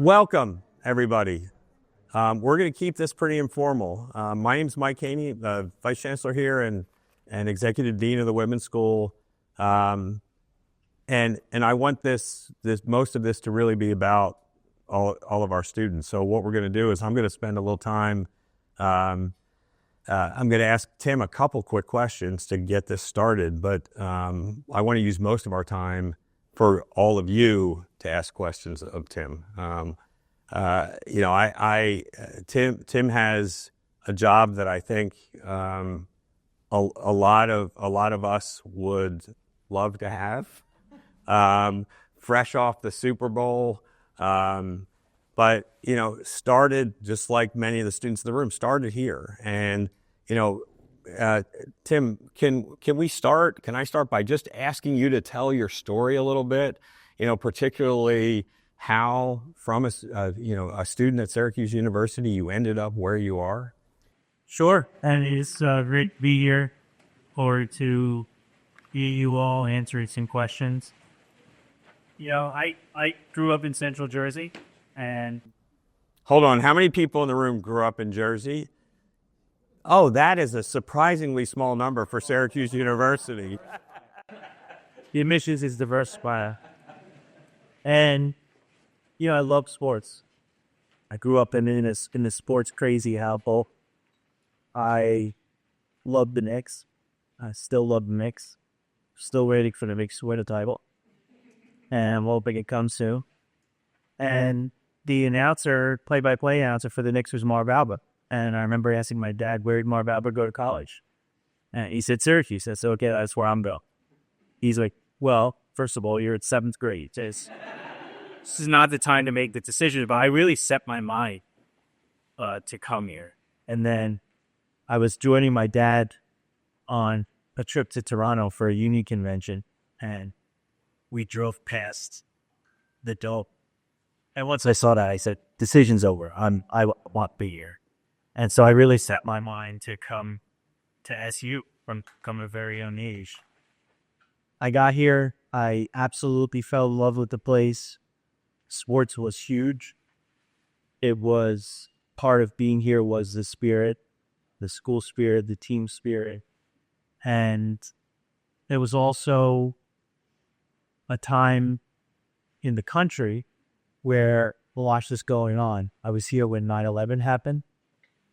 Welcome, everybody. We're going to keep this pretty informal. My name's Mike Haynie, Vice Chancellor here and Executive Dean of the Women's School. And I want this most of this to really be about all of our students. So what we're going to do is I'm going to spend a little time. I'm going to ask Tim a couple quick questions to get this started, but I want to use most of our time for all of you to ask questions of Tim. Tim has a job that I think a lot of us would love to have. Fresh off the Super Bowl, but started just like many of the students in the room started here. And Tim, can we start? Can I start by just asking you to tell your story a little bit? Particularly how from a student at Syracuse University you ended up where you are. Sure, and it's great to be here or to hear you all answering some questions. I grew up in Central Jersey, and hold on, how many people in the room grew up in Jersey? Oh, that is a surprisingly small number for Syracuse University. The admissions is diversified. And, I love sports. I grew up in a sports crazy household. I love the Knicks. I still love the Knicks. Still waiting for the Knicks to win the title. And I'm hoping it comes soon. And the play-by-play announcer for the Knicks was Marv Albert. And I remember asking my dad, where did Marv Albert go to college? And he said, Syracuse. I said, okay, that's where I'm going. He's like, well, first of all, you're at 7th grade. This is not the time to make the decision, but I really set my mind to come here. And then I was joining my dad on a trip to Toronto for a union convention, and we drove past the Dome. And once I saw that, I said, decision's over. I want to be here. And so I really set my mind to come to SU from a very young age. I got here. I absolutely fell in love with the place. Sports was huge. It was part of being here was the spirit, the school spirit, the team spirit. And it was also a time in the country where a lot was going on. I was here when 9/11 happened.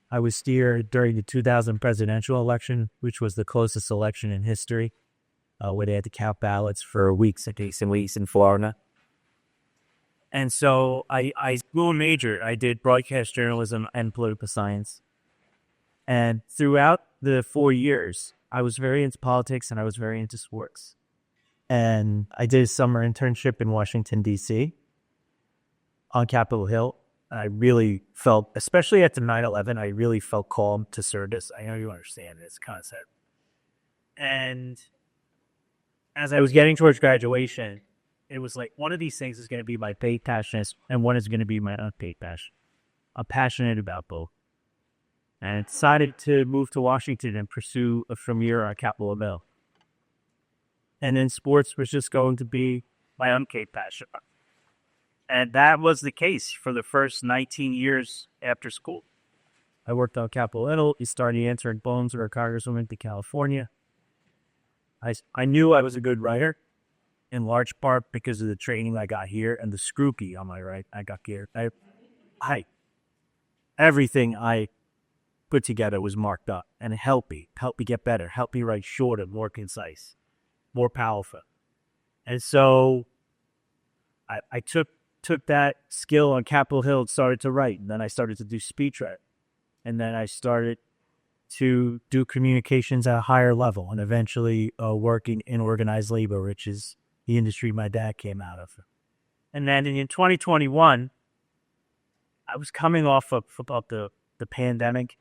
I was here during the 2000 presidential election, which was the closest election in history, where they had to count ballots for weeks and weeks in Florida. And so I dual majored. I did broadcast journalism and political science. And throughout the 4 years, I was very into politics and I was very into sports. And I did a summer internship in Washington, D.C. on Capitol Hill. I really felt, especially after 9/11, I really felt called to service. I know you understand this concept. And as I was getting towards graduation, it was like one of these things is going to be my paid passion and one is going to be my unpaid passion. I'm passionate about both. And I decided to move to Washington and pursue a premier on Capitol Hill. And then sports was just going to be my unpaid passion. And that was the case for the first 19 years after school. I worked on Capitol Hill. I started answering phones for a congresswoman to California. I knew I was a good writer, in large part because of the training I got here and the scrutiny on my right. I got here. Everything I put together was marked up and it helped me get better, helped me write shorter, more concise, more powerful. And so I took that skill on Capitol Hill and started to write. And then I started to do speechwriting. And then I started to do communications at a higher level and eventually working in organized labor, which is the industry my dad came out of. And then in 2021, I was coming off of about the pandemic,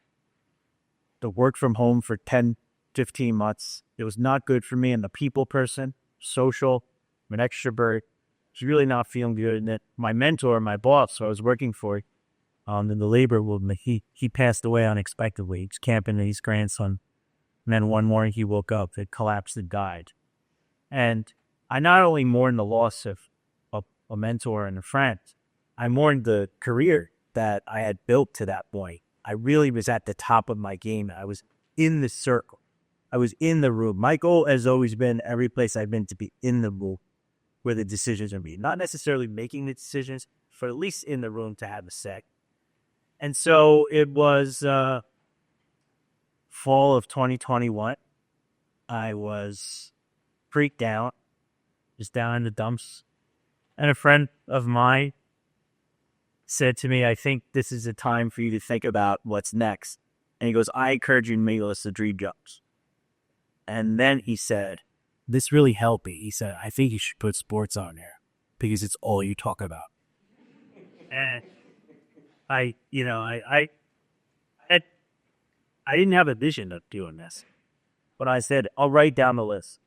the work from home for 10, 15 months. It was not good for me. I'm a people person, social, I'm an extrovert. I was really not feeling good. And then my mentor, my boss, who I was working for in the labor movement, he passed away unexpectedly. He was camping his grandson. And then one morning he woke up, had collapsed and died. And I not only mourned the loss of a mentor and a friend, I mourned the career that I had built to that point. I really was at the top of my game. I was in the circle. I was in the room. My goal has always been every place I've been to be in the room where the decisions are made. Not necessarily making the decisions, but at least in the room to have a say. And so it was fall of 2021. I was freaked out, just down in the dumps. And a friend of mine said to me, I think this is a time for you to think about what's next. And he goes, I encourage you to make a list of dream jobs. And then he said, this really helped me. He said, I think you should put sports on there because it's all you talk about. And I didn't have a vision of doing this, but I said, I'll write down the list.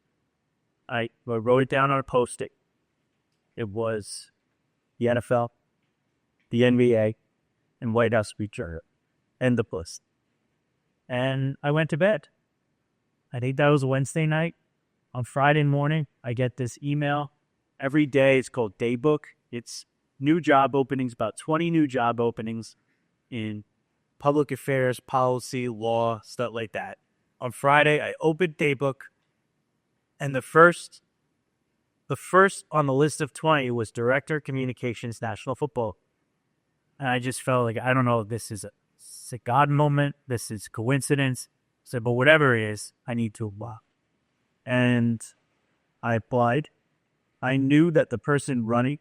I wrote it down on a Post-it. It was the NFL, the NBA, and White House Speech Journal. End the list. And I went to bed. I think that was a Wednesday night. On Friday morning, I get this email. Every day it's called Daybook. It's new job openings, about 20 new job openings in public affairs, policy, law, stuff like that. On Friday, I opened Daybook, and the first on the list of 20 was Director Communications National Football. And I just felt like, I don't know if this is a God moment, this is coincidence. I said, but whatever it is, I need to apply. And I applied. I knew that the person running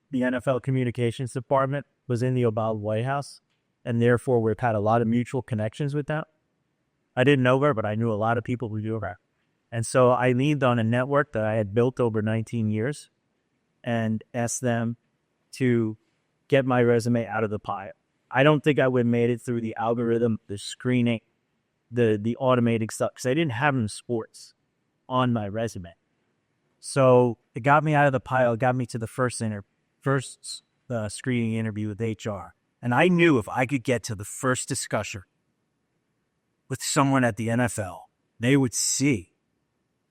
the NFL communications department was in the Obama White House, and therefore we've had a lot of mutual connections with that. I didn't know her, but I knew a lot of people who knew her. And so I leaned on a network that I had built over 19 years and asked them to get my resume out of the pile. I don't think I would have made it through the algorithm, the screening, the automated stuff, because I didn't have in sports on my resume. So it got me out of the pile. It got me to the first screening interview with HR. And I knew if I could get to the first discussion with someone at the NFL, they would see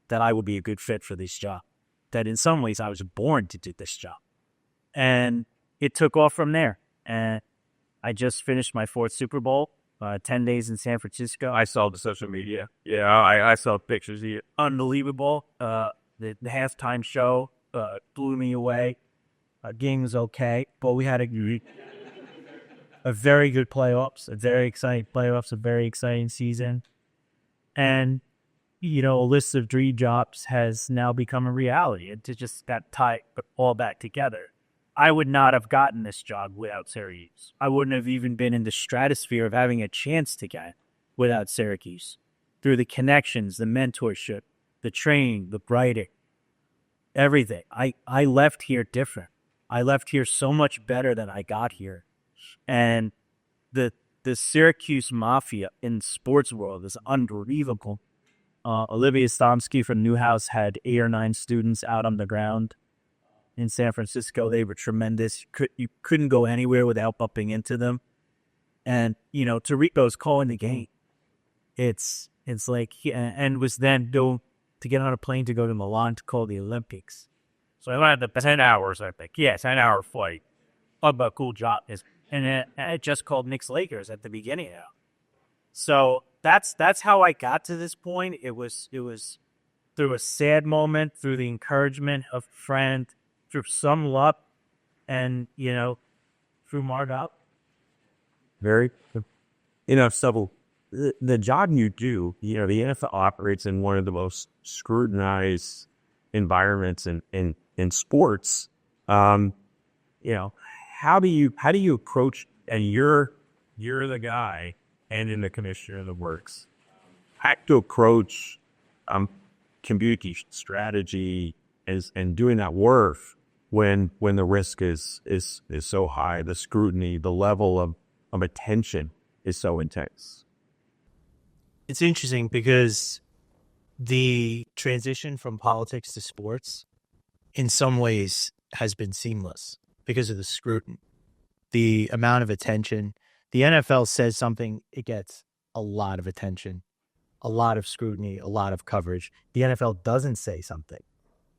that I would be a good fit for this job. That in some ways I was born to do this job. And it took off from there. And I just finished my 4th Super Bowl, 10 days in San Francisco. I saw the social media. Yeah, I saw pictures of you. Unbelievable. The halftime show blew me away. Game was okay, but we had a very good playoffs, a very exciting playoffs, a very exciting season. And, a list of dream jobs has now become a reality. It just got tied all back together. I would not have gotten this job without Syracuse. I wouldn't have even been in the stratosphere of having a chance to get without Syracuse. Through the connections, the mentorship, the training, the writing, everything. I left here different. I left here so much better than I got here. And the Syracuse mafia in sports world is unbelievable. Olivia Stomsky from Newhouse had 8 or 9 students out on the ground in San Francisco. They were tremendous. You couldn't go anywhere without bumping into them. And, Tirico's calling the game. It's like, and was then to get on a plane to go to Milan to call the Olympics. So I had the 10 hours, I think. Yeah, 10-hour flight. What a cool job. And it just called Knicks Lakers at the beginning of it. So that's how I got to this point. It was through a sad moment, through the encouragement of a friend, through some luck, and, through Margot. Very, so the job you do, the NFL operates in one of the most scrutinized environments in sports. How do you approach, and you're the guy and in the commissioner of the works, how to approach communication strategy and doing that work when the risk is so high, the scrutiny, the level of attention is so intense? It's interesting because the transition from politics to sports in some ways has been seamless because of the scrutiny, the amount of attention. The NFL says something, it gets a lot of attention, a lot of scrutiny, a lot of coverage. The NFL doesn't say something,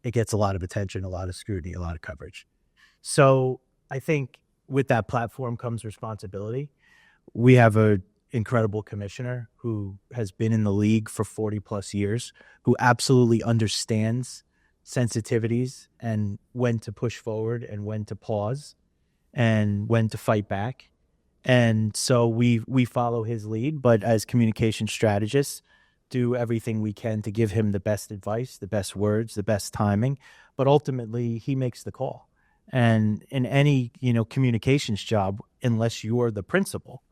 it gets a lot of attention, a lot of scrutiny, a lot of coverage. So I think with that platform comes responsibility. We have a incredible commissioner who has been in the league for 40 plus years, who absolutely understands sensitivities and when to push forward and when to pause and when to fight back. And so we follow his lead, but as communication strategists, do everything we can to give him the best advice, the best words, the best timing, but ultimately he makes the call. And in any, communications job, unless you're the principal,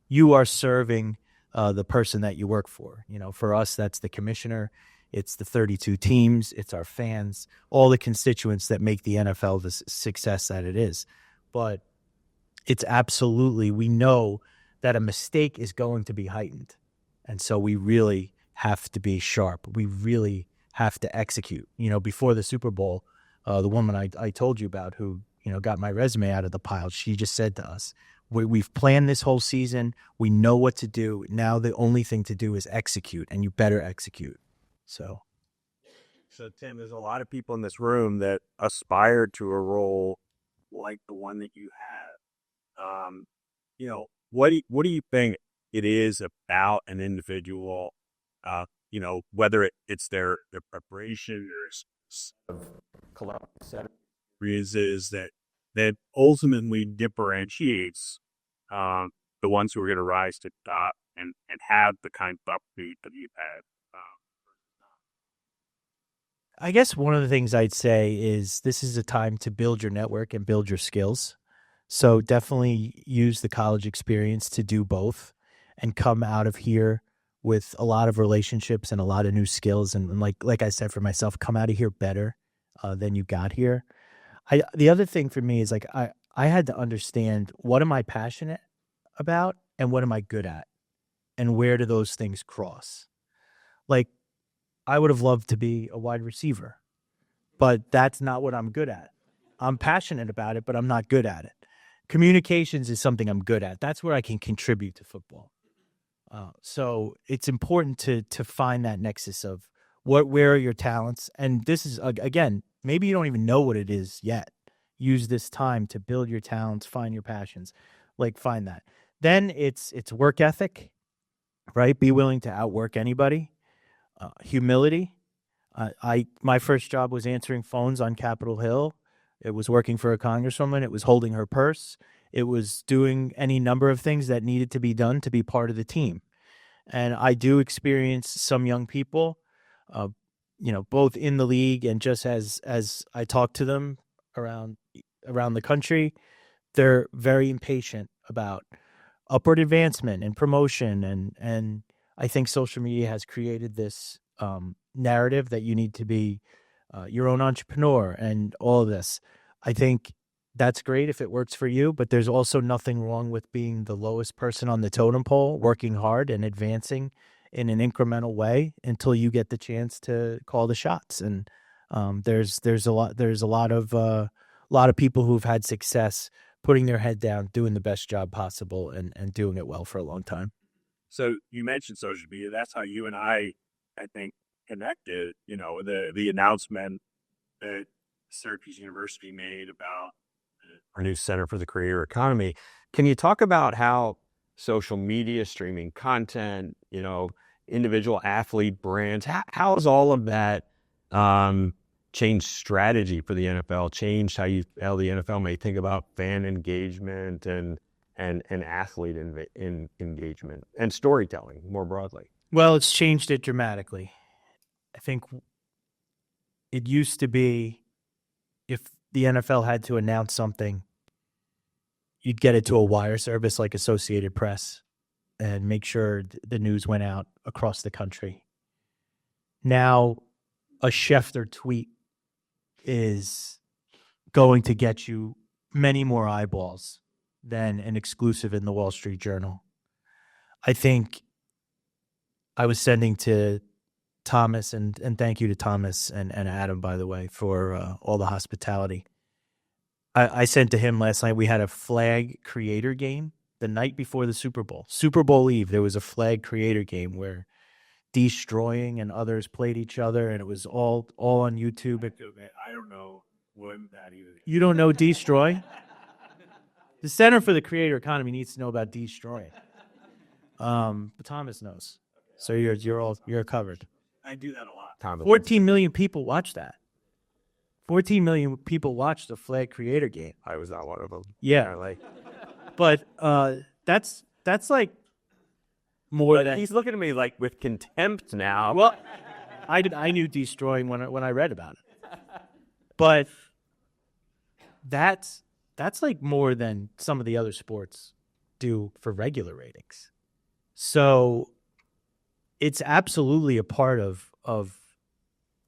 you are serving the person that you work for. For us, that's the commissioner. It's the 32 teams. It's our fans, all the constituents that make the NFL the success that it is. But it's absolutely, we know that a mistake is going to be heightened. And so we really have to be sharp. We really have to execute. Before the Super Bowl, the woman I told you about who, got my resume out of the pile, she just said to us, we've planned this whole season. We know what to do. Now the only thing to do is execute, and you better execute. So Tim, there's a lot of people in this room that aspire to a role like the one that you have. What do you think it is about an individual? Whether it's their preparation or set of experiences that ultimately differentiates the ones who are going to rise to the top and have the kind of upbeat that you've had. I guess one of the things I'd say is this is a time to build your network and build your skills. So definitely use the college experience to do both and come out of here with a lot of relationships and a lot of new skills. And like I said for myself, come out of here better than you got here. The other thing for me is I had to understand, what am I passionate about and what am I good at? And where do those things cross? I would have loved to be a wide receiver, but that's not what I'm good at. I'm passionate about it, but I'm not good at it. Communications is something I'm good at. That's where I can contribute to football. So it's important to find that nexus of where are your talents. And this is, again, maybe you don't even know what it is yet. Use this time to build your talents, find your passions, find that. Then it's work ethic, right? Be willing to outwork anybody. Humility. My first job was answering phones on Capitol Hill. It was working for a congresswoman. It was holding her purse. It was doing any number of things that needed to be done to be part of the team. And I do experience some young people, both in the league and just as I talk to them around the country, they're very impatient about upward advancement and promotion. And I think social media has created this narrative that you need to be your own entrepreneur and all of this. I think that's great if it works for you, but there's also nothing wrong with being the lowest person on the totem pole, working hard and advancing in an incremental way until you get the chance to call the shots. And there's a lot of people who've had success putting their head down, doing the best job possible, and doing it well for a long time. So you mentioned social media. That's how you and I think, connected. The announcement that Syracuse University made about our new Center for the Creator Economy. Can you talk about how social media, streaming content, individual athlete brands, how has all of that changed strategy for the NFL, changed how the NFL may think about fan engagement and athlete engagement and storytelling more broadly? Well, it's changed it dramatically. I think it used to be, if the NFL had to announce something, you'd get it to a wire service like Associated Press and make sure the news went out across the country. Now, a Schefter tweet is going to get you many more eyeballs than an exclusive in the Wall Street Journal. I think I was sending to Thomas, and thank you to Thomas and Adam, by the way, for all the hospitality. I sent to him last night, we had a flag creator game the night before the Super Bowl. Super Bowl Eve, there was a flag creator game where Destroying and others played each other, and it was all on YouTube. I don't know what that either. You don't know Destroy? The Center for the Creator Economy needs to know about destroying. But Thomas knows. So you're covered. I do that a lot. 14 million people watch that. 14 million people watch the Flag Creator game. I was not one of them. Yeah. But that's like more than He's looking at me like with contempt now. well, I knew destroying when I read about it. But that's like more than some of the other sports do for regular ratings. So it's absolutely a part of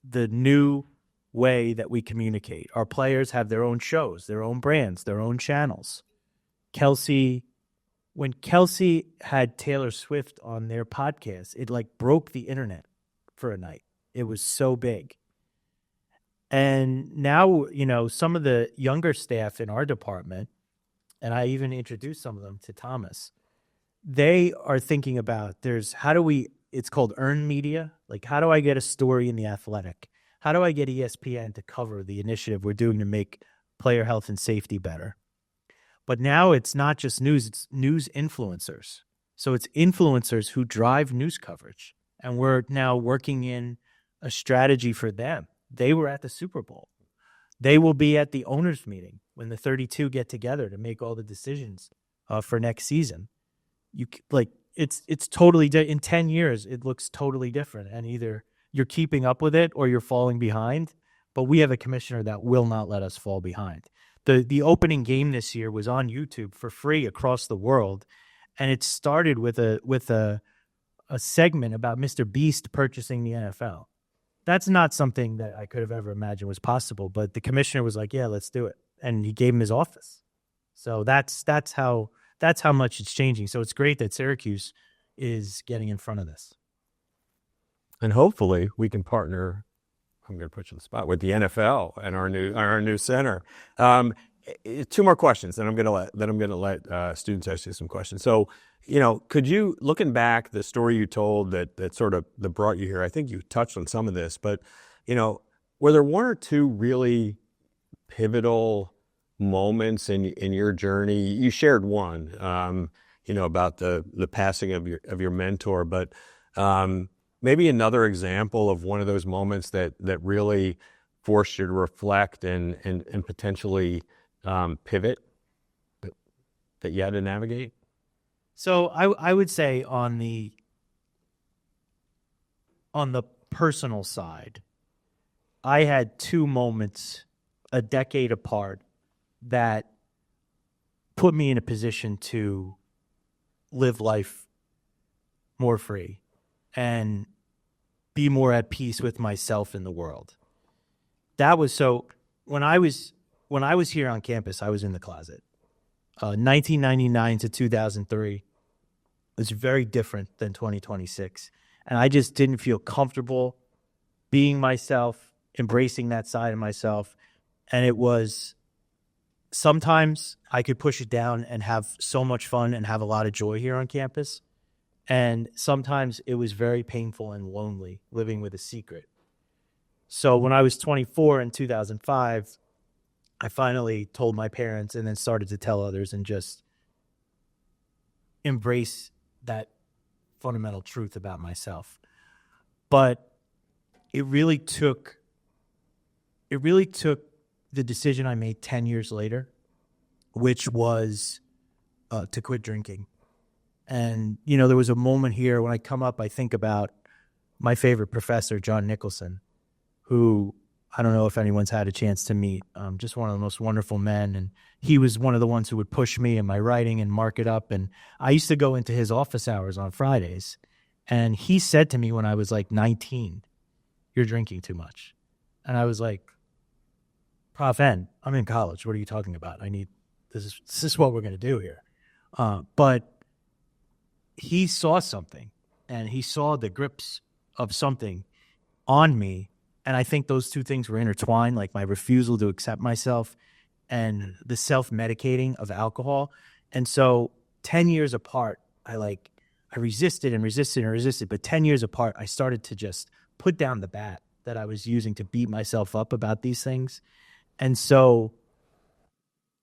the new way that we communicate. Our players have their own shows, their own brands, their own channels. When Kelsey had Taylor Swift on their podcast, it like broke the internet for a night. It was so big. And now, some of the younger staff in our department, and I even introduced some of them to Thomas, they are thinking about it's called earned media. Like, how do I get a story in The Athletic? How do I get ESPN to cover the initiative we're doing to make player health and safety better? But now it's not just news, it's news influencers. So it's influencers who drive news coverage. And we're now working in a strategy for them. They were at the Super Bowl. They will be at the owners' meeting when the 32 get together to make all the decisions for next season. It's totally in 10 years. It looks totally different, and either you're keeping up with it or you're falling behind. But we have a commissioner that will not let us fall behind. The opening game this year was on YouTube for free across the world, and it started with a segment about Mr. Beast purchasing the NFL. That's not something that I could have ever imagined was possible, but the commissioner was like, "Yeah, let's do it," and he gave him his office. So that's how much it's changing. So it's great that Syracuse is getting in front of this. And hopefully we can partner. I'm going to put you on the spot with the NFL and our new center. Two more questions, and I'm going to let students ask you some questions. So, could you, looking back, the story you told that brought you here? I think you touched on some of this, but were there one or two really pivotal moments in your journey? You shared one, about the passing of your mentor, but maybe another example of one of those moments that really forced you to reflect and potentially pivot that you had to navigate? So I would say on the personal side, I had two moments a decade apart that put me in a position to live life more free and be more at peace with myself and the world. That was so when I was here on campus, I was in the closet. 1999 to 2003 was very different than 2026. And I just didn't feel comfortable being myself, embracing that side of myself. And it was sometimes I could push it down and have so much fun and have a lot of joy here on campus. And sometimes it was very painful and lonely living with a secret. So when I was 24 in 2005, I finally told my parents and then started to tell others and just embrace that fundamental truth about myself. But it really took the decision I made 10 years later, which was to quit drinking. And, there was a moment here when I come up, I think about my favorite professor, John Nicholson, who I don't know if anyone's had a chance to meet, just one of the most wonderful men. And he was one of the ones who would push me in my writing and mark it up. And I used to go into his office hours on Fridays. And he said to me when I was like 19, "You're drinking too much." And I was like, "Prof N, I'm in college. What are you talking about? This is what we're going to do here." But he saw something, and he saw the grips of something on me. And I think those two things were intertwined, like my refusal to accept myself and the self-medicating of alcohol. And so 10 years apart, I resisted and resisted and resisted. But 10 years apart, I started to just put down the bat that I was using to beat myself up about these things. And so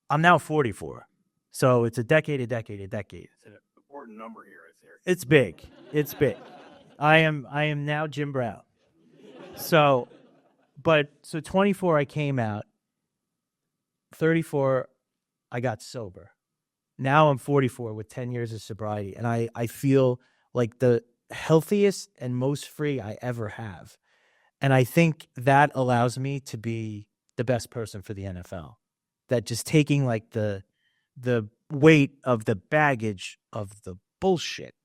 I'm now 44. So it's a decade. It's an important number here, I think. It's big. It's big. I am now Jim Brown. So 24 I came out. 34 I got sober. Now I'm 44 with 10 years of sobriety, and I feel like the healthiest and most free I ever have. And I think that allows me to be the best person for the NFL. That just taking like the weight of the baggage of the bullshit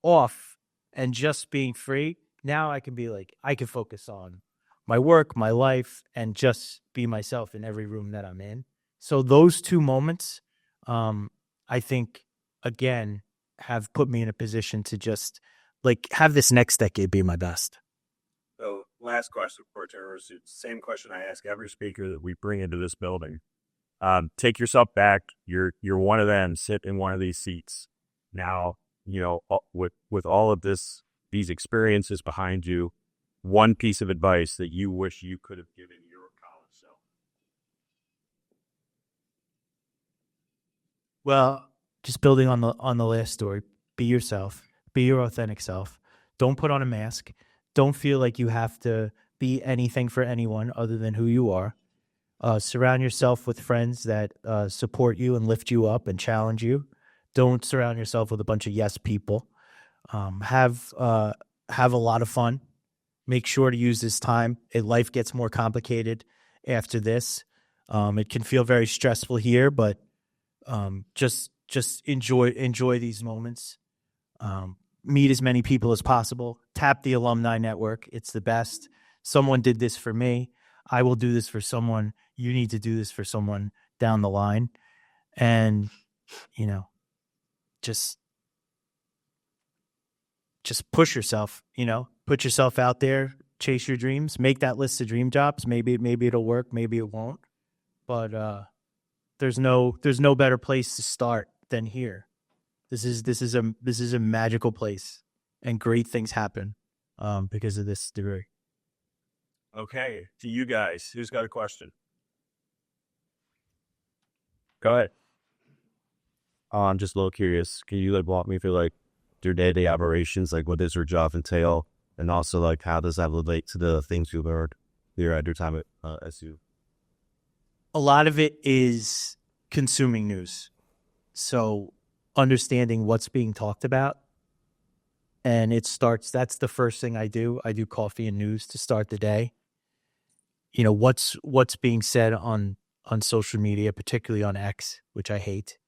off and just being free. Now I can be like, I can focus on my work, my life, and just be myself in every room that I'm in. So those two moments, I think, again, have put me in a position to just like have this next decade be my best. So last question for terrorists. Same question I ask every speaker that we bring into this building. Take yourself back. You're one of them. Sit in one of these seats. Now, with all of these experiences behind you, one piece of advice that you wish you could have given your college self. Well, just building on the last story, be yourself, be your authentic self. Don't put on a mask. Don't feel like you have to be anything for anyone other than who you are. Surround yourself with friends that support you and lift you up and challenge you. Don't surround yourself with a bunch of yes people. Have a lot of fun. Make sure to use this time. Life gets more complicated after this. It can feel very stressful here, but just enjoy these moments. Meet as many people as possible. Tap the alumni network. It's the best. Someone did this for me. I will do this for someone. You need to do this for someone down the line. And, just push yourself, put yourself out there, chase your dreams, make that list of dream jobs. Maybe it'll work. Maybe it won't. But there's no better place to start than here. This is a magical place, and great things happen because of this degree. Okay, to you guys, who's got a question? Go ahead. I'm just a little curious. Can you walk me through your day-to-day operations? What does your job entail, and also how does that relate to the things you've learned here at your time at SU? A lot of it is consuming news, so understanding what's being talked about, and that's the first thing I do. I do coffee and news to start the day. What's being said on social media, particularly on X, which I hate.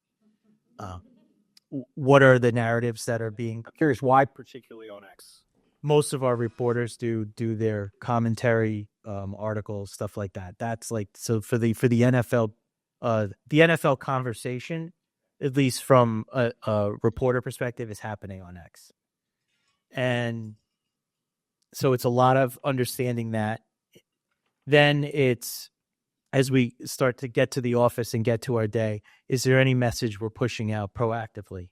What are the narratives that are being? I'm curious why particularly on X. Most of our reporters do their commentary, articles, stuff like that. That's so for the NFL, the NFL conversation, at least from a reporter perspective, is happening on X, and so it's a lot of understanding that. Then it's, as we start to get to the office and get to our day, is there any message we're pushing out proactively?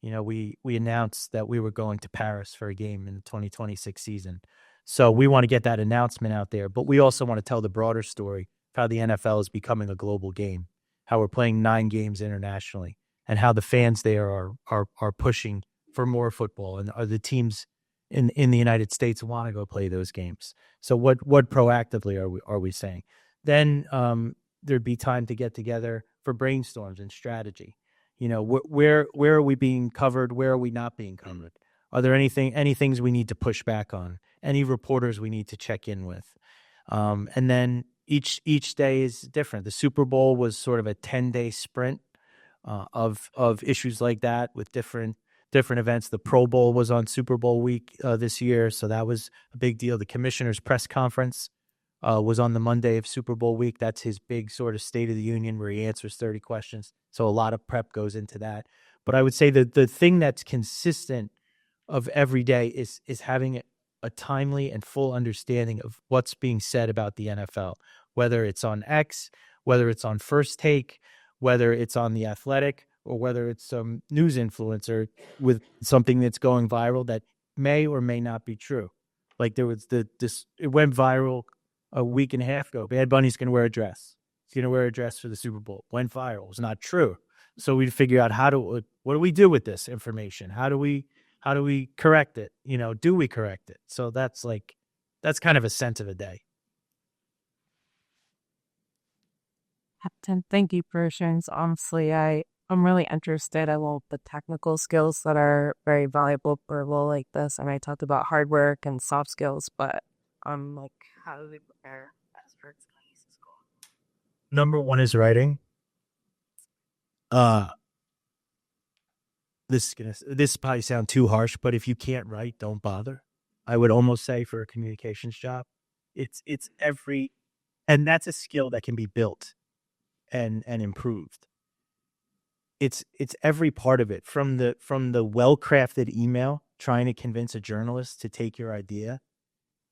We announced that we were going to Paris for a game in the 2026 season. So we want to get that announcement out there, but we also want to tell the broader story of how the NFL is becoming a global game, how we're playing 9 games internationally, and how the fans there are pushing for more football, and are the teams in the United States want to go play those games. So what proactively are we saying? Then there'd be time to get together for brainstorms and strategy. Where are we being covered? Where are we not being covered? Are there any things we need to push back on? Any reporters we need to check in with? And then each day is different. The Super Bowl was sort of a 10-day sprint of issues like that with different events. The Pro Bowl was on Super Bowl week this year, so that was a big deal. The commissioner's press conference was on the Monday of Super Bowl week. That's his big sort of State of the Union where he answers 30 questions. So a lot of prep goes into that. But I would say that the thing that's consistent of every day is having a timely and full understanding of what's being said about the NFL, whether it's on X, whether it's on First Take, whether it's on The Athletic, or whether it's some news influencer with something that's going viral that may or may not be true. Like there was it went viral a week and a half ago. Bad Bunny's going to wear a dress. He's going to wear a dress for the Super Bowl. Went viral. It's not true. So we'd figure out what do we do with this information? How do we correct it? Do we correct it? So that's kind of a sense of a day. Captain, thank you for sharing. So honestly, I'm really interested. I love the technical skills that are very valuable for a role like this. And I talked about hard work and soft skills, but I'm like, how do they prepare as for school? Number one is writing. This probably sound too harsh, but if you can't write, don't bother. I would almost say for a communications job, it's every, and that's a skill that can be built and improved. It's every part of it, from the well-crafted email trying to convince a journalist to take your idea,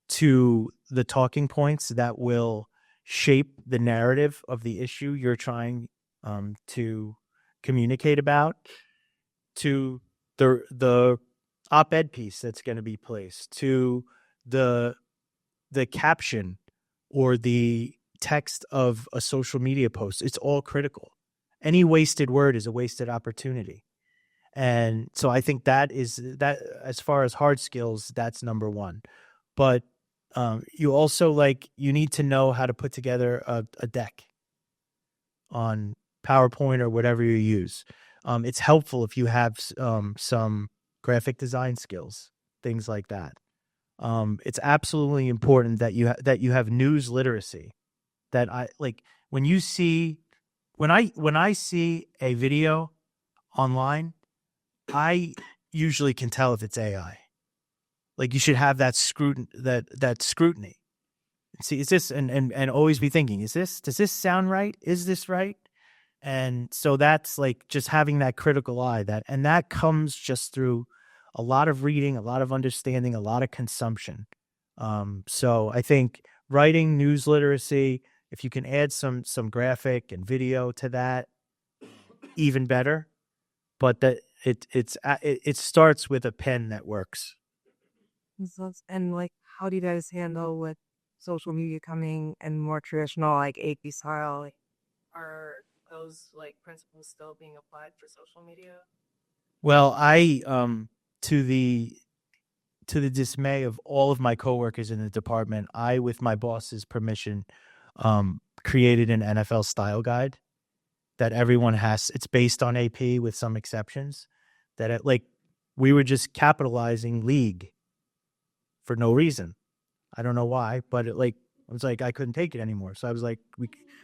to the talking points that will shape the narrative of the issue you're trying to communicate about, to the op-ed piece that's going to be placed, to the caption or the text of a social media post. It's all critical. Any wasted word is a wasted opportunity. And so I think that as far as hard skills, that's number one. But you also you need to know how to put together a deck on PowerPoint or whatever you use. It's helpful if you have some graphic design skills, things like that. It's absolutely important that you have news literacy. That when I see a video online, I usually can tell if it's AI. You should have that scrutiny. See, is this and always be thinking, does this sound right? Is this right? And so that's just having that critical eye, and that comes just through a lot of reading, a lot of understanding, a lot of consumption. So I think writing, news literacy, if you can add some graphic and video to that, even better. But that it starts with a pen that works. And how do you guys handle with social media coming and more traditional AP style? Are those principles still being applied for social media? Well, I to the dismay of all of my coworkers in the department, I, with my boss's permission, created an NFL style guide that everyone has. It's based on AP with some exceptions. That we were just capitalizing league for no reason. I don't know why, but I was I couldn't take it anymore. So I was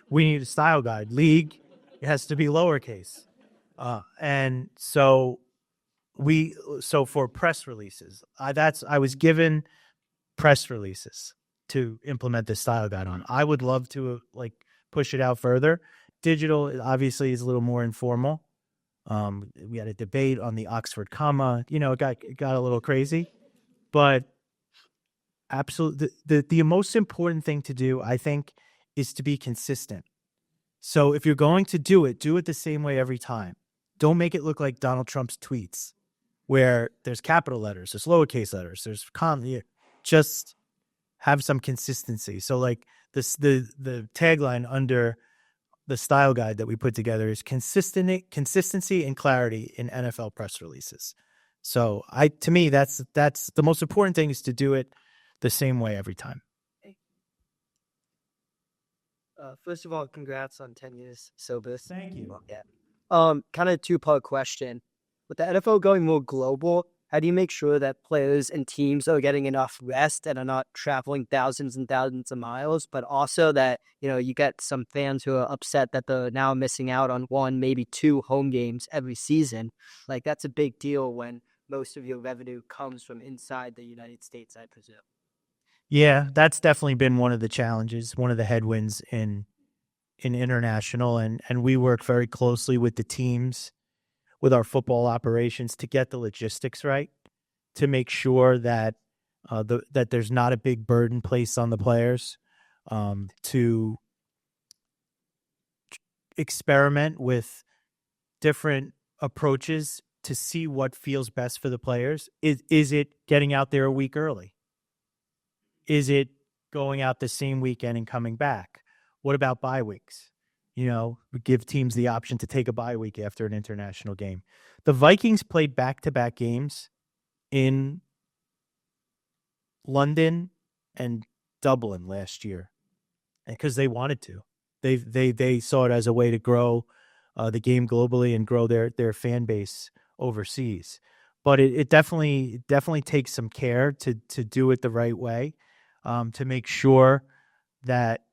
we need a style guide. League, it has to be lowercase. And so for press releases, I was given press releases to implement this style guide on. I would love to push it out further. Digital obviously is a little more informal. We had a debate on the Oxford comma. It got a little crazy, but absolutely the most important thing to do, I think, is to be consistent. So if you're going to do it the same way every time. Don't make it look like Donald Trump's tweets, where there's capital letters, there's lowercase letters, there's just have some consistency. So the tagline under the style guide that we put together is consistency and clarity in NFL press releases. So to me, that's the most important thing, is to do it the same way every time. First of all, congrats on 10 years sober. Thank you. Yeah. Kind of a two-part question. With the NFL going more global, how do you make sure that players and teams are getting enough rest and are not traveling thousands and thousands of miles, but also that, you get some fans who are upset that they're now missing out on one, maybe two home games every season? That's a big deal when most of your revenue comes from inside the United States, I presume. Yeah, that's definitely been one of the challenges, one of the headwinds in international, and we work very closely with the teams, with our football operations, to get the logistics right, to make sure that that there's not a big burden placed on the players, to experiment with different approaches to see what feels best for the players. Is it getting out there a week early? Is it going out the same weekend and coming back? What about bye weeks? give teams the option to take a bye week after an international game. The Vikings played back-to-back games in London and Dublin last year because they wanted to. They saw it as a way to grow the game globally and grow their fan base overseas. But it definitely takes some care to do it the right way, to make sure that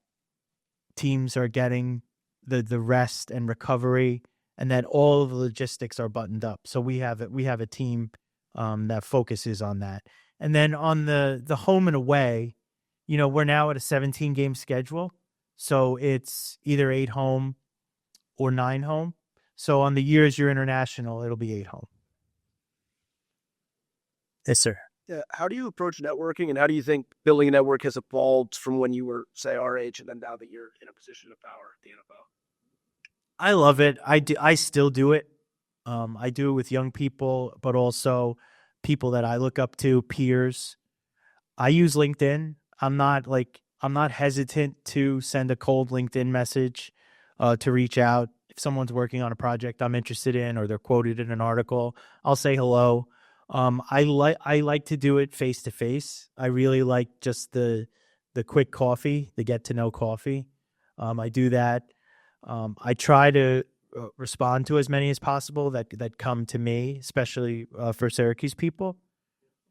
teams are getting the rest and recovery, and that all of the logistics are buttoned up. So we have a team that focuses on that. And then on the home and away, we're now at a 17-game schedule. So it's either 8 home or 9 home. So on the years you're international, it'll be 8 home. Yes, sir. How do you approach networking, and how do you think building a network has evolved from when you were, say, our age, and then now that you're in a position of power at the NFL? I love it. I still do it. I do it with young people, but also people that I look up to, peers. I use LinkedIn. I'm not hesitant to send a cold LinkedIn message to reach out. If someone's working on a project I'm interested in, or they're quoted in an article, I'll say hello. I like to do it face to face. I really like just the quick coffee, the get to know coffee. I do that. I try to respond to as many as possible that come to me, especially for Syracuse people.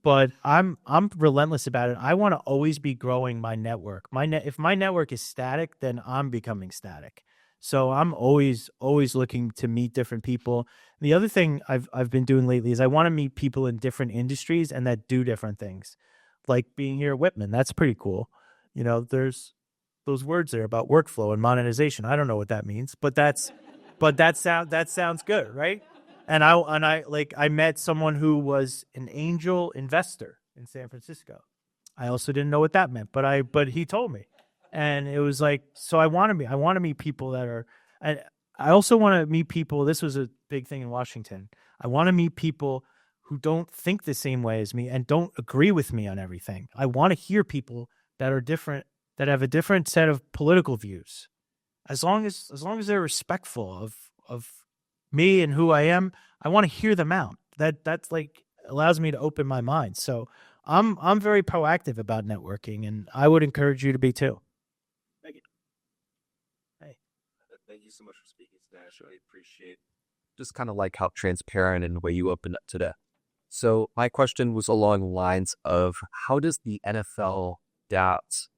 But I'm relentless about it. I want to always be growing my network. If my network is static, then I'm becoming static. So I'm always looking to meet different people. The other thing I've been doing lately is I want to meet people in different industries and that do different things. Like being here at Whitman, that's pretty cool. There's those words there about workflow and monetization. I don't know what that means, but that sounds good, right? And I met someone who was an angel investor in San Francisco. I also didn't know what that meant, but he told me. And it was like, so I want to meet people that are, and I also want to meet people. This was a big thing in Washington. I want to meet people who don't think the same way as me and don't agree with me on everything. I want to hear people that are different, that have a different set of political views. As long as they're respectful of me and who I am, I want to hear them out. That's like allows me to open my mind. So I'm very proactive about networking, and I would encourage you to be too. Thank you. Hey. Thank you so much for speaking today. I really appreciate just kind of like how transparent and the way you opened up today. So my question was along the lines of, how does the NFL adapt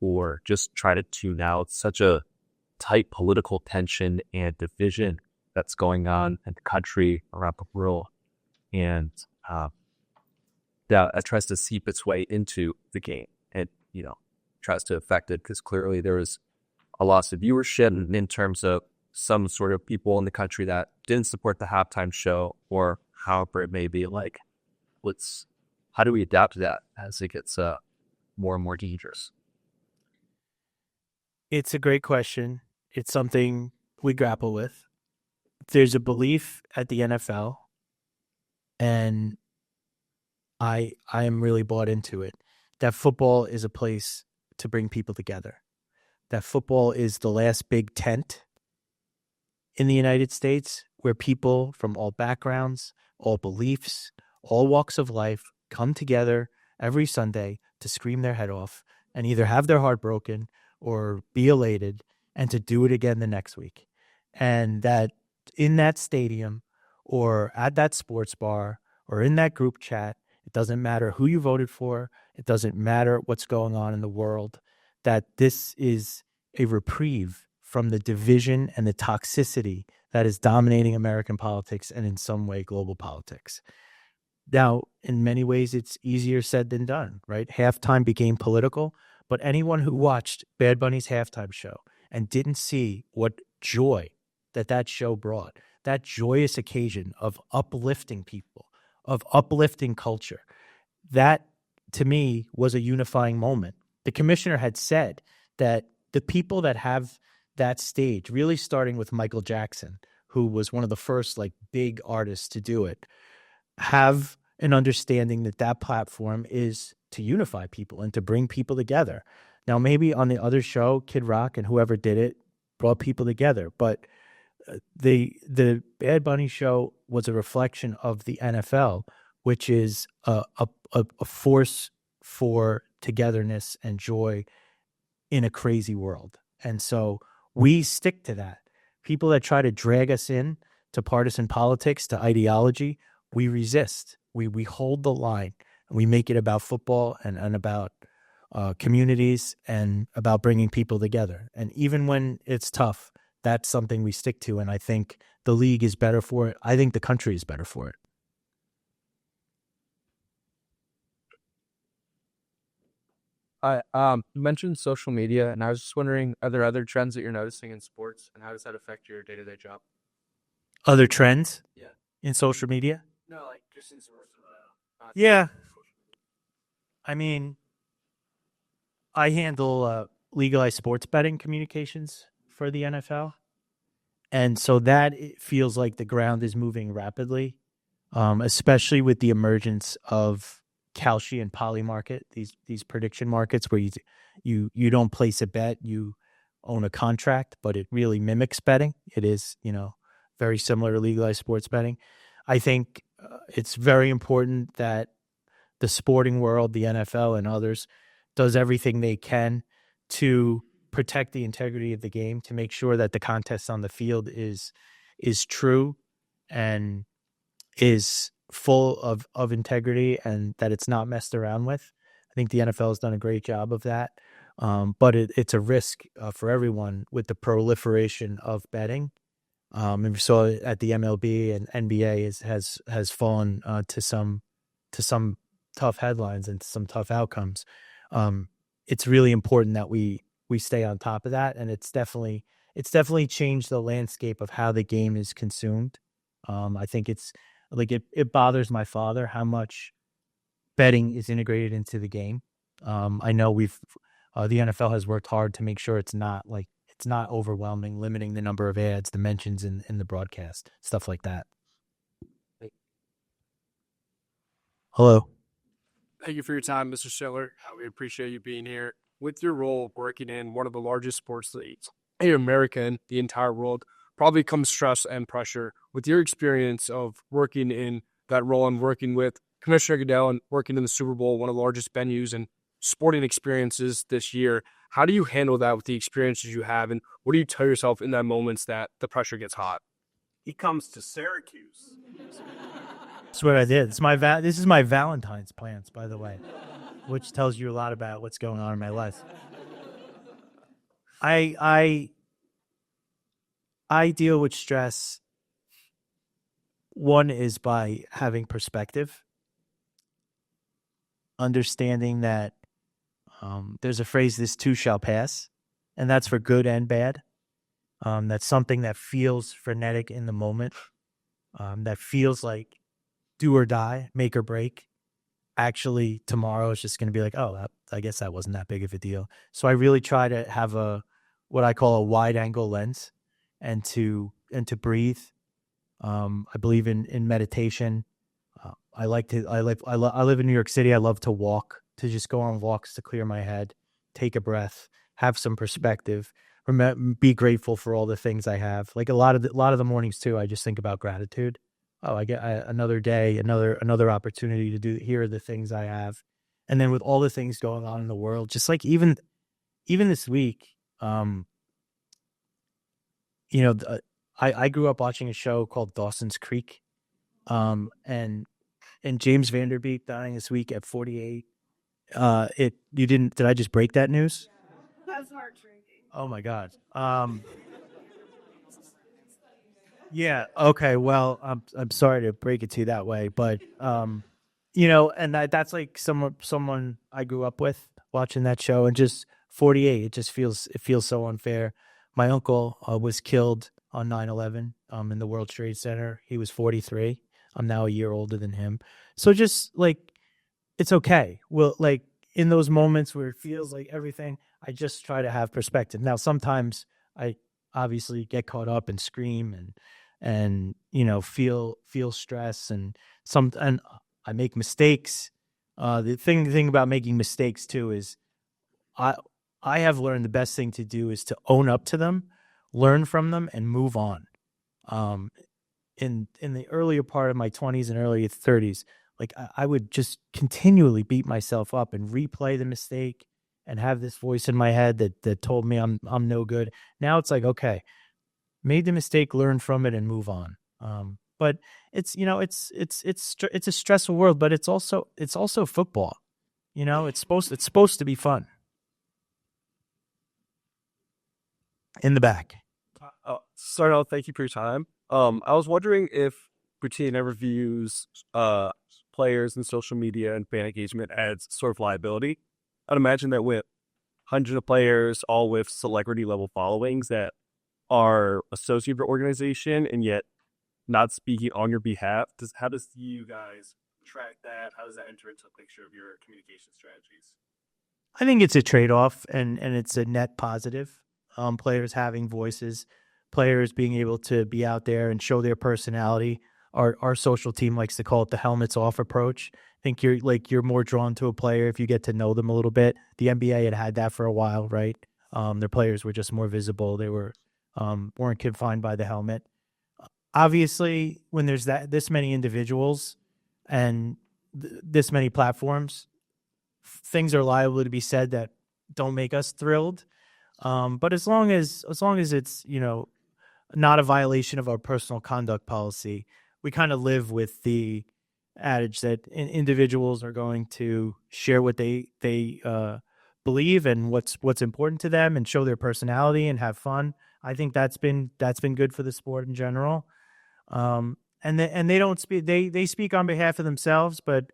or just try to tune out such a tight political tension and division that's going on in the country, around the world, and that tries to seep its way into the game and, tries to affect it, because clearly there was a loss of viewership in terms of some sort of people in the country that didn't support the halftime show, or however it may be. Like, how do we adapt to that as it gets more and more dangerous? It's a great question. It's something we grapple with. There's a belief at the NFL, and I am really bought into it, that football is a place to bring people together. That football is the last big tent in the United States where people from all backgrounds, all beliefs, all walks of life come together every Sunday to scream their head off and either have their heart broken or be elated, and to do it again the next week. And that in that stadium or at that sports bar or in that group chat, it doesn't matter who you voted for. It doesn't matter what's going on in the world, that this is a reprieve from the division and the toxicity that is dominating American politics and in some way global politics. Now, in many ways, it's easier said than done, right? Halftime became political, but anyone who watched Bad Bunny's halftime show and didn't see what joy that show brought, that joyous occasion of uplifting people, of uplifting culture, that to me was a unifying moment. The commissioner had said that the people that have that stage, really starting with Michael Jackson, who was one of the first big artists to do it, have an understanding that platform is to unify people and to bring people together. Now, maybe on the other show, Kid Rock and whoever did it brought people together. But the Bad Bunny show was a reflection of the NFL, which is a force for togetherness and joy in a crazy world. And so we stick to that. People that try to drag us in to partisan politics, to ideology, we resist. We hold the line, and we make it about football and about communities and about bringing people together. And even when it's tough, that's something we stick to. And I think the league is better for it. I think the country is better for it. You mentioned social media, and I was just wondering, are there other trends that you're noticing in sports, and how does that affect your day-to-day job? Other trends? Yeah. In social media? No, like just in sports. Yeah. I mean, I handle legalized sports betting communications for the NFL. And so that it feels like the ground is moving rapidly, especially with the emergence of Kalshi and Poly market, these prediction markets where you don't place a bet, you own a contract, but it really mimics betting. It is, very similar to legalized sports betting. I think it's very important that the sporting world, the NFL and others, does everything they can to protect the integrity of the game, to make sure that the contest on the field is true and is full of integrity and that it's not messed around with. I think the NFL has done a great job of that. But it's a risk for everyone with the proliferation of betting. And we saw it at the MLB and NBA has fallen to some tough headlines and some tough outcomes. It's really important that we stay on top of that, and it's definitely changed the landscape of how the game is consumed. I think it's like it bothers my father how much betting is integrated into the game. I know the NFL has worked hard to make sure it's not overwhelming, limiting the number of ads, the mentions in the broadcast, stuff like that. Hello. Thank you for your time, Mr. Schiller. We appreciate you being here. With your role working in one of the largest sports leagues in America and the entire world, probably comes stress and pressure. With your experience of working in that role and working with Commissioner Goodell and working in the Super Bowl, one of the largest venues and sporting experiences this year, how do you handle that with the experiences you have, and what do you tell yourself in that moments that the pressure gets hot? He comes to Syracuse. That's what I did. This is my Valentine's plans, by the way, which tells you a lot about what's going on in my life. I deal with stress. One is by having perspective, understanding that there's a phrase, "This too shall pass," and that's for good and bad. That's something that feels frenetic in the moment, that feels like do or die, make or break. Actually, tomorrow is just going to be like, oh, I guess that wasn't that big of a deal. So I really try to have what I call a wide angle lens, and to breathe. I believe in meditation. I live in New York City. I love to walk, to just go on walks to clear my head, take a breath, have some perspective, be grateful for all the things I have. Like a lot of the mornings too, I just think about gratitude. I get another day, another opportunity to do. Here are the things I have, and then with all the things going on in the world, just like even this week, I grew up watching a show called Dawson's Creek, and James Vanderbeek dying this week at 48. Did I just break that news? That's heart-shaking. Oh my God. Yeah. Okay. Well, I'm sorry to break it to you that way, but and that's like someone I grew up with watching that show, and just 48. It feels so unfair. My uncle was killed on 9/11 in the World Trade Center. He was 43. I'm now a year older than him. So just like, it's okay. Well, like in those moments where it feels like everything, I just try to have perspective. Now, sometimes I obviously get caught up and scream and feel stress, and I make mistakes. The thing about making mistakes too is I have learned the best thing to do is to own up to them, learn from them, and move on. In the earlier part of my 20s and early 30s, like I would just continually beat myself up and replay the mistake and have this voice in my head that told me I'm no good. Now it's like, okay, made the mistake, learn from it, and move on. But it's a stressful world, but it's also football. It's supposed to be fun. In the back. Start out, thank you for your time. I was wondering if Poutine ever views players and social media and fan engagement as sort of liability. I'd imagine that with hundreds of players, all with celebrity level followings that are associated with your organization and yet not speaking on your behalf, how does you guys track that? How does that enter into a picture of your communication strategies? I think it's a trade-off, and it's a net positive. Players having voices, players being able to be out there and show their personality. Our social team likes to call it the helmets off approach. I think you're more drawn to a player if you get to know them a little bit. The NBA had that for a while, right? Their players were just more visible. They weren't confined by the helmet. Obviously, when there's this many individuals and this many platforms, things are liable to be said that don't make us thrilled. But as long as it's, not a violation of our personal conduct policy, we kind of live with the adage that individuals are going to share what they believe and what's important to them and show their personality and have fun. I think that's been good for the sport in general. And they don't speak. They speak on behalf of themselves, but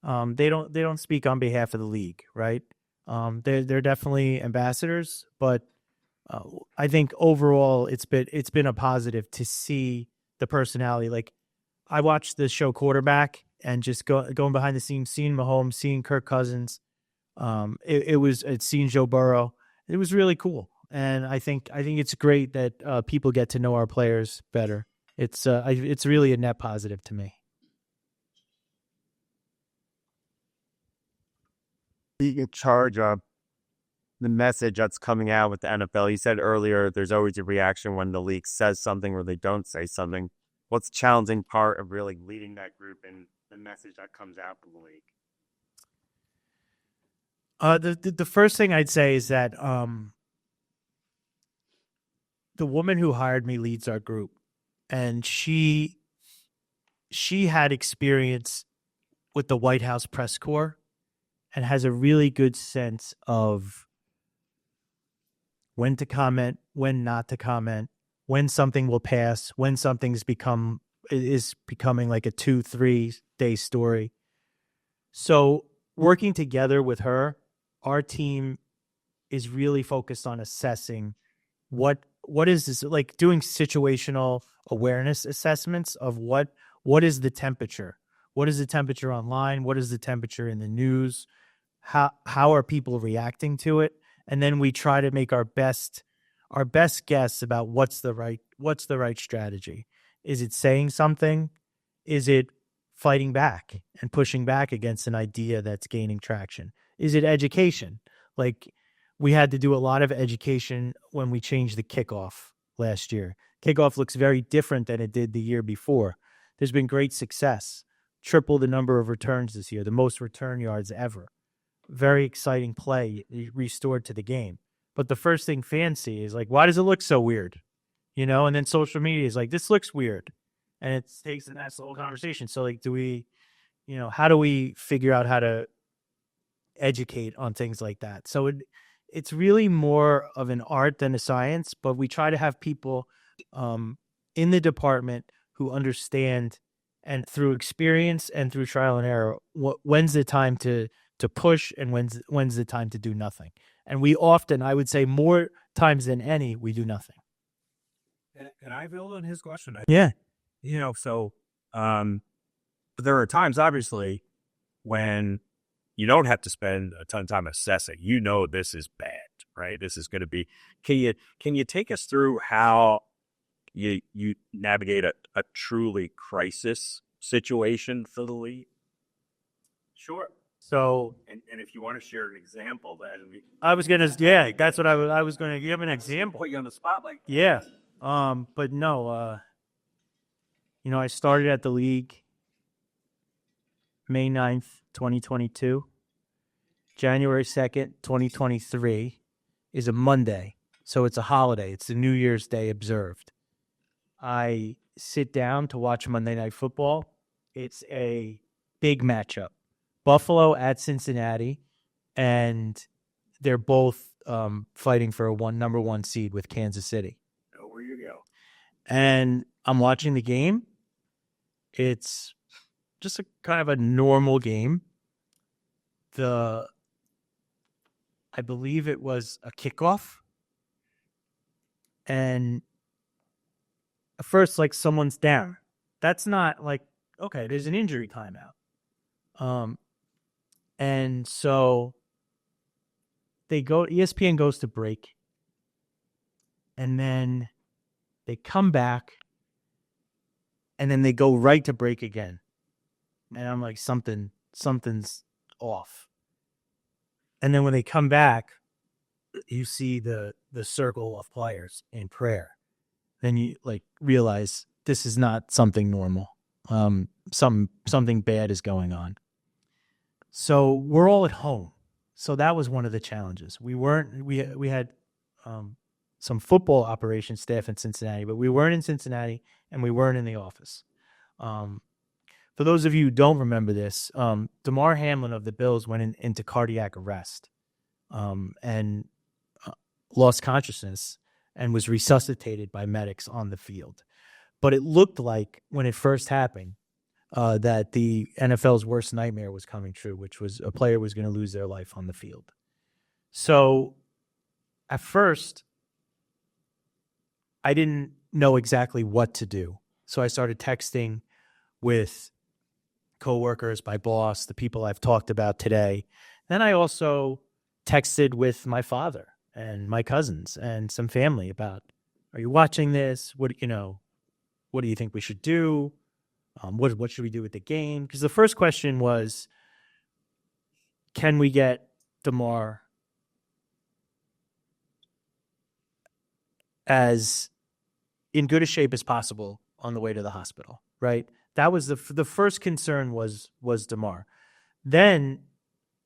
they don't speak on behalf of the league, right? They're definitely ambassadors, but I think overall it's been a positive to see the personality. Like I watched the show Quarterback and just going behind the scenes, seeing Mahomes, seeing Kirk Cousins. It's seeing Joe Burrow. It was really cool, and I think it's great that people get to know our players better. It's really a net positive to me. Being in charge of the message that's coming out with the NFL. You said earlier there's always a reaction when the league says something or they don't say something. What's the challenging part of really leading that group and the message that comes out from the league? The first thing I'd say is that the woman who hired me leads our group, and she had experience with the White House press corps and has a really good sense of when to comment, when not to comment, when something will pass, when something's becoming like a 2-3 day story. So working together with her, our team is really focused on assessing what is this, like doing situational awareness assessments of what is the temperature? What is the temperature online? What is the temperature in the news? How are people reacting to it? And then we try to make our best guess about what's the right strategy. Is it saying something? Is it fighting back and pushing back against an idea that's gaining traction? Is it education? Like we had to do a lot of education when we changed the kickoff last year. Kickoff looks very different than it did the year before. There's been great success. Triple the number of returns this year, the most return yards ever. Very exciting play restored to the game. But the first thing fans see is like, why does it look so weird? And then social media is like, this looks weird. And it takes and that's the whole conversation. So like, how do we figure out how to educate on things like that? So it's really more of an art than a science, but we try to have people in the department who understand, and through experience and through trial and error, when's the time to push and when's the time to do nothing. And we often, I would say more times than any, we do nothing. And I build on his question. Yeah. So there are times, obviously, when you don't have to spend a ton of time assessing. This is bad, right? This is going to be. Can you take us through how you navigate a truly crisis situation for the league? Sure. So And if you want to share an example, that'd be I was gonna, yeah, that's what I was gonna give an example. put you on the spotlight. Yeah. But no, I started at the league May 9th, 2022. January 2nd, 2023 is a Monday. So it's a holiday. It's the New Year's Day observed. I sit down to watch Monday Night Football. It's a big matchup. Buffalo at Cincinnati, and they're both fighting for a number one seed with Kansas City. Oh, where you go. And I'm watching the game. It's just a kind of a normal game. I believe it was a kickoff. And at first, like, someone's down. That's not like, okay, there's an injury timeout. And so ESPN goes to break. And then they come back. And then they go right to break again. And I'm like, something's off. And then when they come back, you see the circle of players in prayer. Then you realize this is not something normal. Something bad is going on. So we're all at home. So that was one of the challenges. We had some football operations staff in Cincinnati, but we weren't in Cincinnati and we weren't in the office. For those of you who don't remember this, Damar Hamlin of the Bills went into cardiac arrest and lost consciousness and was resuscitated by medics on the field. But it looked like when it first happened that the NFL's worst nightmare was coming true, which was a player was going to lose their life on the field. So at first, I didn't know exactly what to do. So I started texting with coworkers, my boss, the people I've talked about today. Then I also texted with my father and my cousins and some family about, are you watching this? What do you think we should do? What should we do with the game? Because the first question was, can we get Damar as in good a shape as possible on the way to the hospital, right? That was the first concern was Damar. Then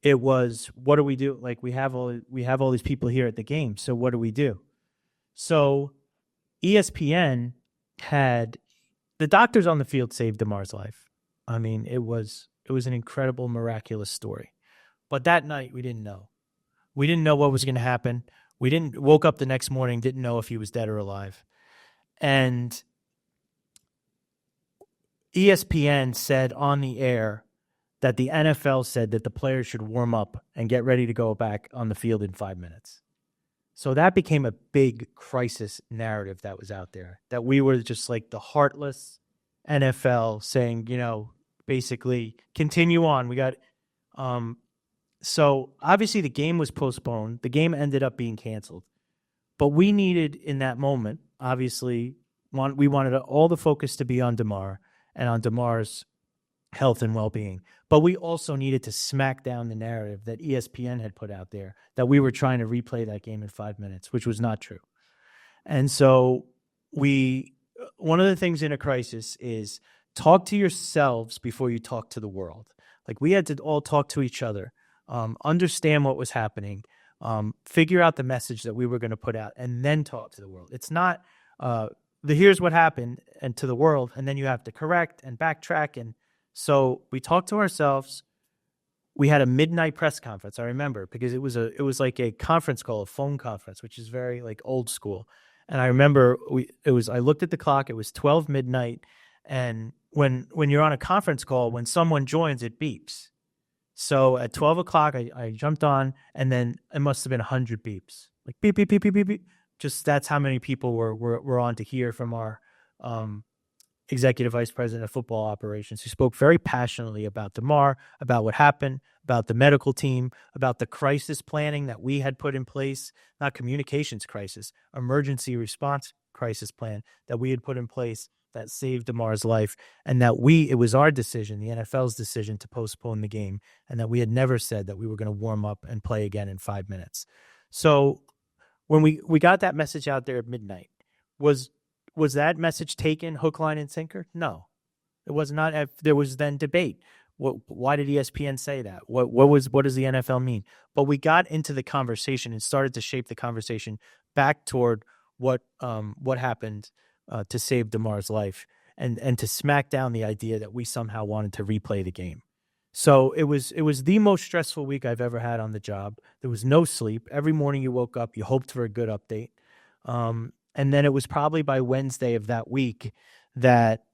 it was, what do we do? Like, we have all these people here at the game, so what do we do? So ESPN had the doctors on the field saved Damar's life. I mean, it was an incredible, miraculous story. But that night we didn't know. We didn't know what was going to happen. We woke up the next morning, didn't know if he was dead or alive. And ESPN said on the air that the NFL said that the players should warm up and get ready to go back on the field in 5 minutes. So that became a big crisis narrative that was out there, that we were just like the heartless NFL saying, basically continue on. We got, so obviously the game was postponed. The game ended up being canceled, but we needed in that moment, obviously, we wanted all the focus to be on Damar and on Damar's health and well-being. But we also needed to smack down the narrative that ESPN had put out there, that we were trying to replay that game in 5 minutes, which was not true. And so one of the things in a crisis is talk to yourselves before you talk to the world. Like, we had to all talk to each other, understand what was happening, figure out the message that we were going to put out, and then talk to the world. It's not here's what happened and to the world, and then you have to correct and backtrack. And so we talked to ourselves. We had a midnight press conference, I remember, because it was like a conference call, a phone conference, which is very like old school. And I remember I looked at the clock, it was 12 midnight. And when you're on a conference call, when someone joins, it beeps. So at 12 o'clock, I jumped on, and then it must have been 100 beeps. Like beep, beep, beep, beep, beep, beep. Just that's how many people were on to hear from our executive vice president of football operations, who spoke very passionately about Damar, about what happened, about the medical team, about the crisis planning that we had put in place, not communications crisis, emergency response crisis plan that we had put in place that saved DeMar's life, and that it was our decision, the NFL's decision, to postpone the game, and that we had never said that we were going to warm up and play again in 5 minutes. So when we got that message out there at midnight, was that message taken hook, line, and sinker? No, it was not. There was then debate. Why did ESPN say that? What does the NFL mean? But we got into the conversation and started to shape the conversation back toward what happened to save DeMar's life, and to smack down the idea that we somehow wanted to replay the game. So it was the most stressful week I've ever had on the job. There was no sleep. Every morning you woke up, you hoped for a good update. And then it was probably by Wednesday of that week that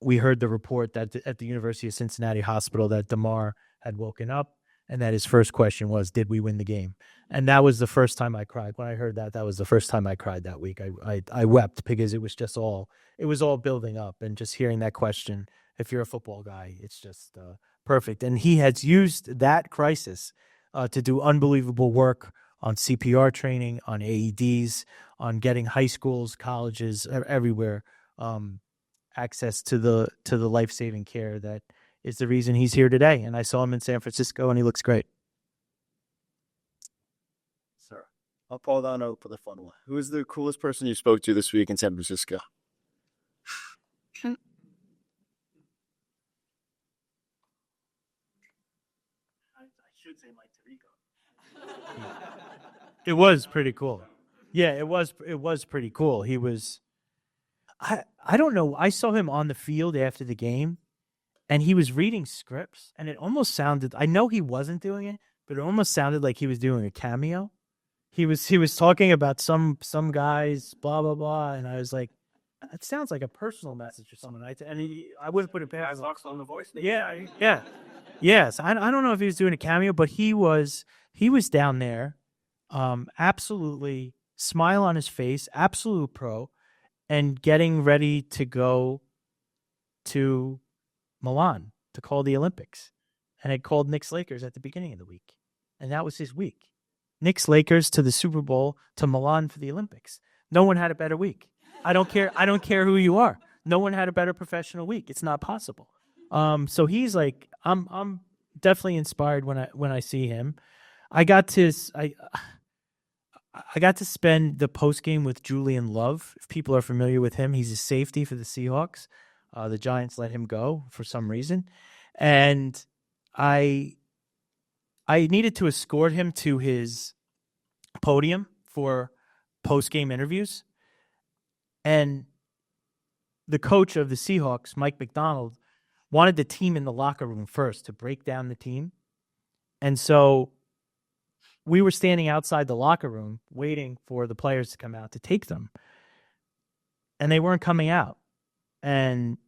we heard the report that at the University of Cincinnati Hospital that DeMar had woken up, and that his first question was, did we win the game? And that was the first time I cried. When I heard that was the first time I cried that week. I wept because it was all building up, and just hearing that question, if you're a football guy, it's just perfect. And he has used that crisis to do unbelievable work on CPR training, on AEDs, on getting high schools, colleges, everywhere access to the life-saving care that is the reason he's here today. And I saw him in San Francisco, and he looks great. Sir, I'll pull down out for the fun one. Who is the coolest person you spoke to this week in San Francisco? Should say Mike Tirico. It was pretty cool. Yeah, it was pretty cool. He was, I don't know. I saw him on the field after the game, and he was reading scripts, and it almost sounded, I know he wasn't doing it, but it almost sounded like he was doing a cameo. He was talking about some guys, blah blah blah, and I was like, that sounds like a personal message or something. I wouldn't put it past. On the voice. Yeah. Yes, I don't know if he was doing a cameo, but he was down there, absolutely smile on his face, absolute pro, and getting ready to go to Milan to call the Olympics, and had called Knicks Lakers at the beginning of the week, and that was his week. Knicks Lakers to the Super Bowl to Milan for the Olympics. No one had a better week. I don't care who you are. No one had a better professional week. It's not possible. So he's like, I'm definitely inspired when I see him. I got to spend the post game with Julian Love. If people are familiar with him, he's a safety for the Seahawks. The Giants let him go for some reason, and I needed to escort him to his podium for post game interviews, and the coach of the Seahawks, Mike McDonald, wanted the team in the locker room first to break down the team. And so we were standing outside the locker room waiting for the players to come out to take them. And they weren't coming out. And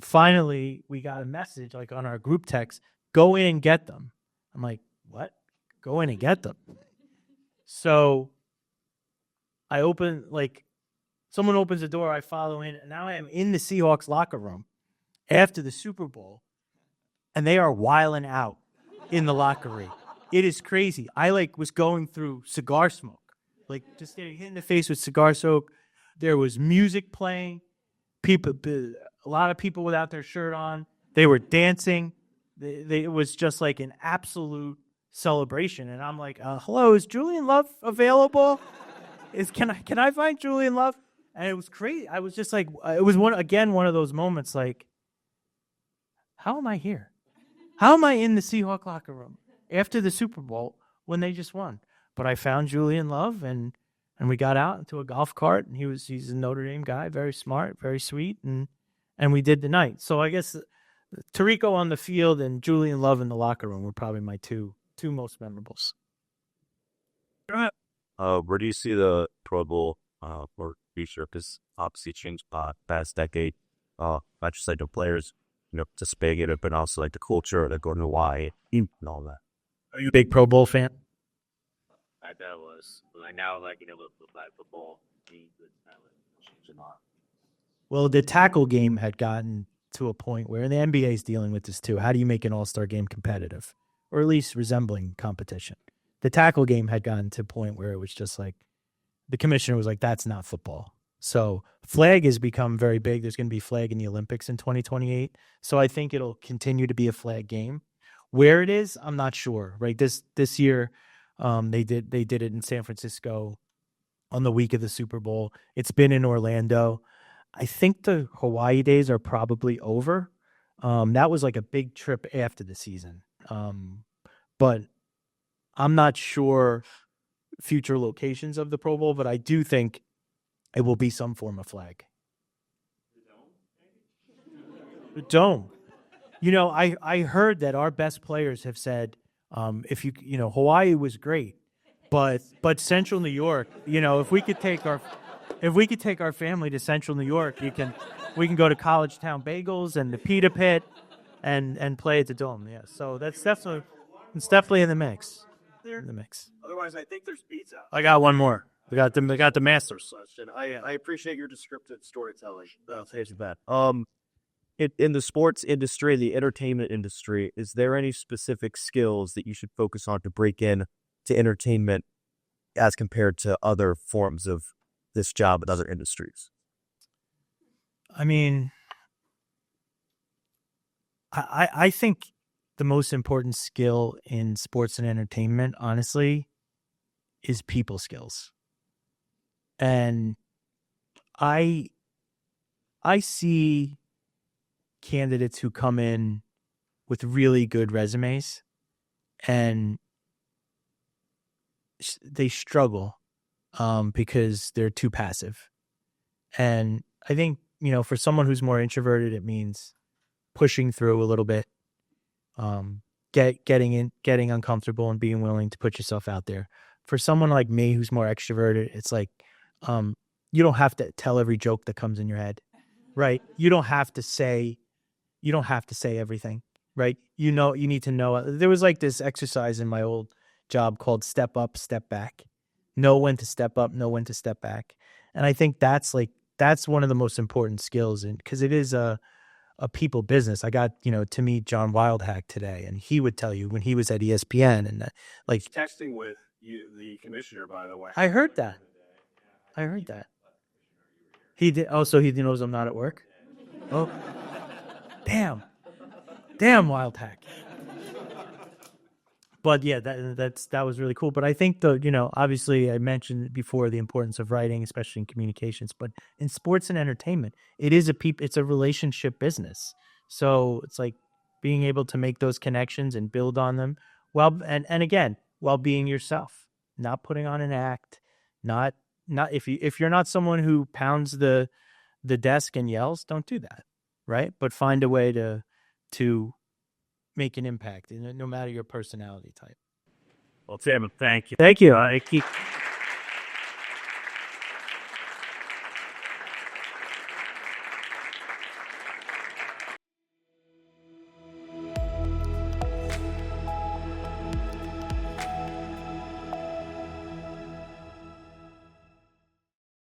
finally, we got a message like on our group text, go in and get them. I'm like, what? Go in and get them. So I open, someone opens the door, I follow in, and now I am in the Seahawks locker room after the Super Bowl, and they are wilding out in the locker room. It is crazy. I was going through cigar smoke, just getting hit in the face with cigar smoke. There was music playing. A lot of people without their shirt on. They were dancing. It was just like an absolute celebration. And I'm like, hello, is Julian Love available? Can I find Julian Love? And it was crazy. I was just like, it was one of those moments like, how am I here? How am I in the Seahawk locker room after the Super Bowl when they just won? But I found Julian Love, and we got out into a golf cart, and he's a Notre Dame guy, very smart, very sweet, and we did the night. So I guess Tirico on the field and Julian Love in the locker room were probably my two most memorables. Where do you see the Pro Bowl or future? Because obviously changed past decade. Not just the players, just big it, but also the culture, going to Hawaii and all that. Are you a big Pro Bowl fan? I bet I was. But now, with flag football, changing on. Well, the tackle game had gotten to a point where, and the NBA is dealing with this too. How do you make an all-star game competitive, or at least resembling competition? The tackle game had gotten to a point where it was just the commissioner was like, "That's not football." So flag has become very big. There's going to be flag in the Olympics in 2028. So I think it'll continue to be a flag game. Where it is, I'm not sure. Right, this year, they did it in San Francisco on the week of the Super Bowl. It's been in Orlando. I think the Hawaii days are probably over. That was like a big trip after the season. But I'm not sure future locations of the Pro Bowl, but I do think it will be some form of flag. The dome. I heard that our best players have said, Hawaii was great, but Central New York, if we could take our family to Central New York, we can go to College Town Bagels and the Pita Pit and play at the Dome. Yeah, so it's definitely in the mix. Otherwise, I think there's pizza. I got one more. We got the Masters. I appreciate your descriptive storytelling. Thank you, that. In the sports industry, the entertainment industry, is there any specific skills that you should focus on to break in to entertainment as compared to other forms of this job in other industries? I mean, I think the most important skill in sports and entertainment, honestly, is people skills. And I see candidates who come in with really good resumes and they struggle because they're too passive. And I think, for someone who's more introverted, it means pushing through a little bit, getting uncomfortable and being willing to put yourself out there. For someone like me who's more extroverted, it's like you don't have to tell every joke that comes in your head, right? You don't have to say everything, right? You need to know. There was like this exercise in my old job called step up, step back. Know when to step up, know when to step back. And I think that's one of the most important skills, and because it is a people business. I got, to meet John Wildhack today, and he would tell you when he was at ESPN and Texting with you, the commissioner, by the way. I heard that. He did. Oh, so he knows I'm not at work? Oh, damn, Wildhack. But yeah, that was really cool. But I think obviously I mentioned before the importance of writing, especially in communications. But in sports and entertainment, it's a relationship business. So it's like being able to make those connections and build on them. While being yourself, not putting on an act, not if you're not someone who pounds the desk and yells, don't do that, right? But find a way to make an impact, no matter your personality type. Well, Tim, thank you. Thank you.